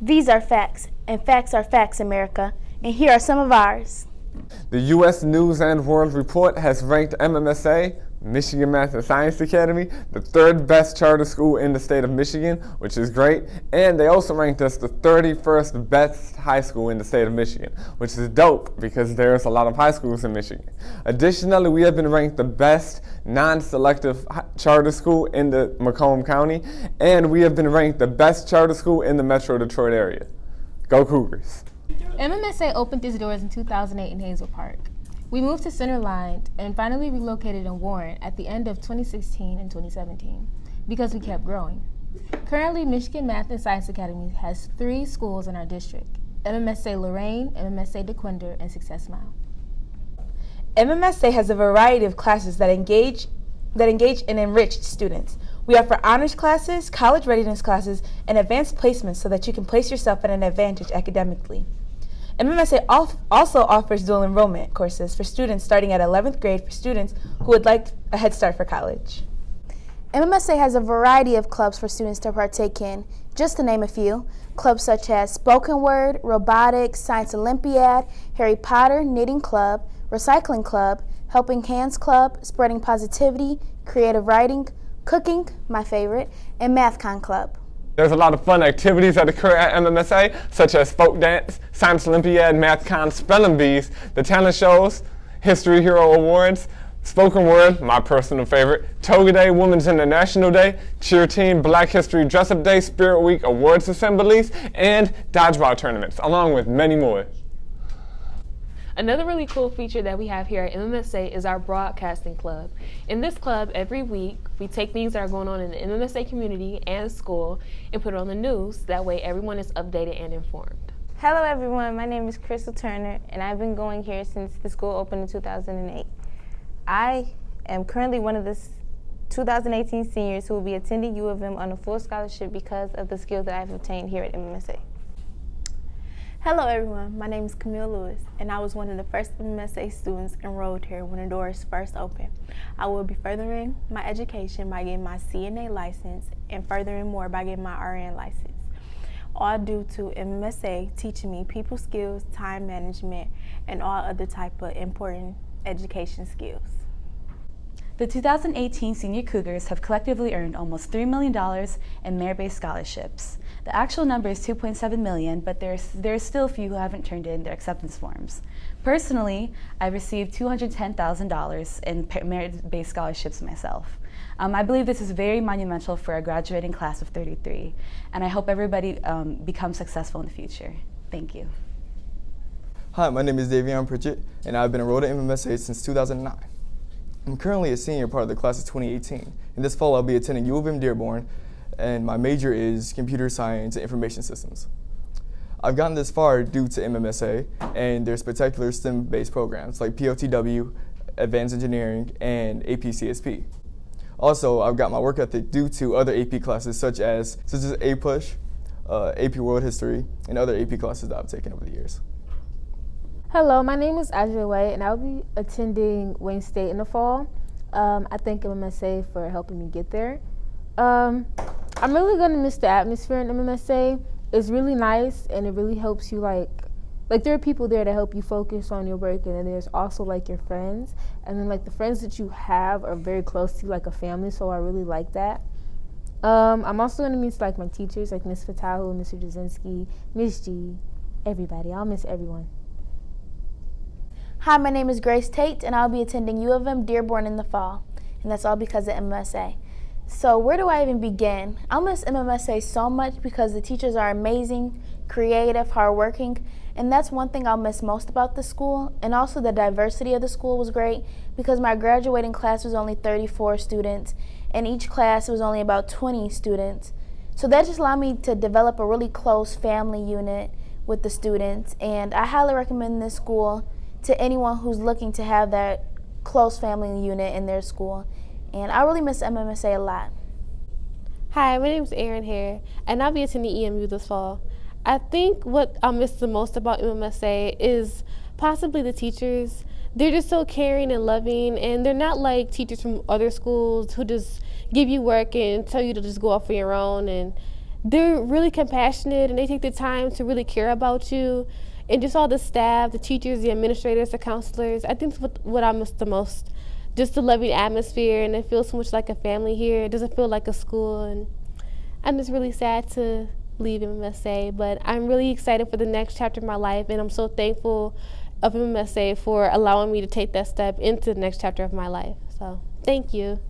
These are facts, and facts are facts, America. And here are some of ours. The U.S. News and World Report has ranked MMSA, Michigan Math and Science Academy, the third best charter school in the state of Michigan, which is great. And they also ranked us the 31st best high school in the state of Michigan, which is dope because there's a lot of high schools in Michigan. Additionally, we have been ranked the best non-selective charter school in the Macomb County, and we have been ranked the best charter school in the Metro Detroit area. Go Cougars. MMSA opened its doors in 2008 in Hazel Park. We moved to Center Line and finally relocated in Warren at the end of 2016 and 2017 because we kept growing. Currently, Michigan Math and Science Academy has 3 schools in our district: MMSA Lorraine, MMSA DeQuinder, and Success Mile. MMSA has a variety of classes that engage and enrich students. We offer honors classes, college readiness classes, and advanced placements so that you can place yourself at an advantage academically. MMSA also offers dual enrollment courses for students starting at 11th grade for students who would like a head start for college. MMSA has a variety of clubs for students to partake in, just to name a few. Clubs such as Spoken Word, Robotics, Science Olympiad, Harry Potter, Knitting Club, Recycling Club, Helping Hands Club, Spreading Positivity, Creative Writing, Cooking, my favorite, and MathCon Club. There's a lot of fun activities that occur at MMSA, such as folk dance, Science Olympiad, MathCon, Spelling Bees, the talent shows, History Hero Awards, Spoken Word, my personal favorite, Toga Day, Women's International Day, Cheer Team, Black History Dress-Up Day, Spirit Week Awards Assemblies, and dodgeball tournaments, along with many more. Another really cool feature that we have here at MMSA is our broadcasting club. In this club, every week, we take things that are going on in the MMSA community and school and put it on the news. That way, everyone is updated and informed. Hello, everyone. My name is Crystal Turner, and I've been going here since the school opened in 2008. I am currently one of the 2018 seniors who will be attending U of M on a full scholarship because of the skills that I've obtained here at MMSA. Hello everyone, my name is Camille Lewis, and I was one of the first MMSA students enrolled here when the doors first opened. I will be furthering my education by getting my CNA license and furthering more by getting my RN license, all due to MMSA teaching me people skills, time management, and all other type of important education skills. The 2018 Senior Cougars have collectively earned almost $3 million in merit-based scholarships. The actual number is $2.7 million, but there's still a few who haven't turned in their acceptance forms. Personally, I received $210,000 in merit-based scholarships myself. I believe this is very monumental for a graduating class of 33, and I hope everybody becomes successful in the future. Thank you. Hi, my name is Devi Pritchett, and I've been enrolled at MMSA since 2009. I'm currently a senior part of the class of 2018. In this fall, I'll be attending U of M Dearborn, and my major is computer science and information systems. I've gotten this far due to MMSA and their spectacular STEM-based programs like PLTW, Advanced Engineering, and AP-CSP. Also, I've got my work ethic due to other AP classes such as A-Push, AP World History, and other AP classes that I've taken over the years. Hello, my name is Adriana, and I'll be attending Wayne State in the fall. I thank MMSA for helping me get there. I'm really gonna miss the atmosphere in MMSA. It's really nice, and it really helps you like there are people there to help you focus on your work, and then there's also like your friends, and then like the friends that you have are very close to you, like a family. So I really like that. I'm also gonna miss like my teachers, like Ms. Fatahu, Mr. Jazinski, Ms. G, everybody. I'll miss everyone. Hi, my name is Grace Tate, and I'll be attending U of M Dearborn in the fall, and that's all because of MMSA. So where do I even begin? I'll miss MMSA so much because the teachers are amazing, creative, hardworking, and that's one thing I'll miss most about the school. And also the diversity of the school was great because my graduating class was only 34 students, and each class was only about 20 students. So that just allowed me to develop a really close family unit with the students, and I highly recommend this school to anyone who's looking to have that close family unit in their school. And I really miss MMSA a lot. Hi, my name is Erin here, and I'll be attending EMU this fall. I think what I'll miss the most about MMSA is possibly the teachers. They're just so caring and loving, and they're not like teachers from other schools who just give you work and tell you to just go off on your own. And they're really compassionate and they take the time to really care about you. And just all the staff, the teachers, the administrators, the counselors, I think that's what I miss the most. Just the loving atmosphere, and it feels so much like a family here. It doesn't feel like a school, and I'm just really sad to leave MMSA, but I'm really excited for the next chapter of my life, and I'm so thankful of MMSA for allowing me to take that step into the next chapter of my life. So, thank you.